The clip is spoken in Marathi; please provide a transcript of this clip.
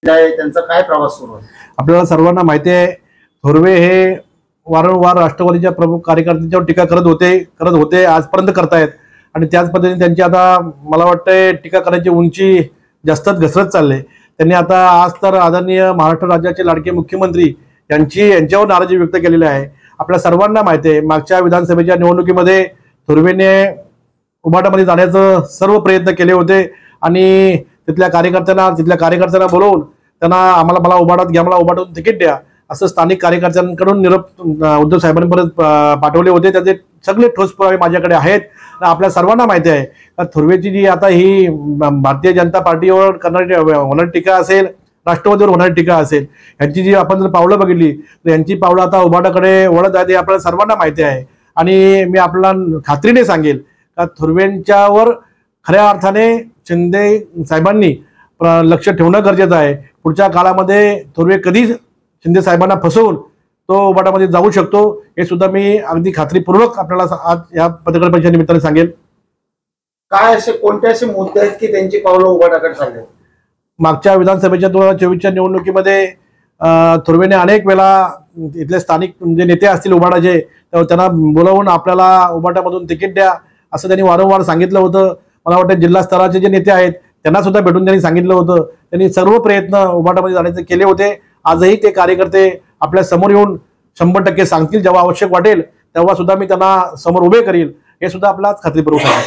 त्यांचा काय प्रवास सुरू आहे? आपल्याला सर्वांना माहिती आहे, थोरवे हे वारंवार राष्ट्रवादीच्या प्रमुख कार्यकर्त्यांच्यावर टीका करत होते आजपर्यंत करतायत आणि त्याच पद्धतीने त्यांची आता मला वाटतंय टीका करायची उंची जास्तच घसरत चालले. त्यांनी आता आज तर आदरणीय महाराष्ट्र राज्याचे लाडके मुख्यमंत्री यांच्यावर नाराजी व्यक्त केलेली आहे. आपल्या सर्वांना माहिती आहे, मागच्या विधानसभेच्या निवडणुकीमध्ये थोरवेने उभाटामध्ये जाण्याचं सर्व प्रयत्न केले होते आणि तिथल्या कार्यकर्त्यांना बोलवून त्यांना मला उभाटात घ्या, मला उभाटातून तिकीट द्या असं स्थानिक कार्यकर्त्यांकडून निरोप उद्धव साहेबांपर्यंत पाठवले होते. त्याचे सगळे ठोस पुरावे माझ्याकडे आहेत. आपल्या सर्वांना माहिती आहे का थोरवेची जी आता ही भारतीय जनता पार्टीवर करणारी होणारी टीका असेल, राष्ट्रवादीवर होणारी टीका असेल, यांची जी आपण जर पावलं बघितली तर यांची पावलं आता उभाटाकडे वळत आहेत हे आपल्याला सर्वांना माहिती आहे. आणि मी आपल्याला खात्रीने सांगेल का थोरवेंच्यावर खऱ्या अर्थाने शिंदे साहेबांनी लक्ष ठेवणं गरजेचं आहे. पुढच्या काळामध्ये थोरवे कधीच शिंदे साहेबांना फसवून तो उभाटामध्ये जाऊ शकतो हे सुद्धा मी अगदी खात्रीपूर्वक आपल्याला आज या पत्रकार परिषदेच्या निमित्ताने सांगेल. काय असे कोणते असे मुद्दे आहेत की त्यांची पावलं उभाटाकडे चालले? मागच्या विधानसभेच्या 2024च्या निवडणुकीमध्ये थोरवेने अनेक वेळा इथले स्थानिक जे नेते असतील उभाटाचे त्यांना बोलावून आपल्याला उभाटामधून तिकीट द्या असं त्यांनी वारंवार सांगितलं होतं. मला वाटतं जिल्हा स्तराचे जे नेते आहेत त्यांना सुद्धा भेटून त्यांनी सांगितलं होतं. त्यांनी सर्व प्रयत्न उभाटामध्ये जाण्याचे केले होते. आजही ते कार्यकर्ते आपल्या समोर येऊन 100% सांगतील, जेव्हा आवश्यक वाटेल तेव्हा सुद्धा मी त्यांना समोर उभे करील हे सुद्धा आपल्याला खात्रीपूर्वक आहे.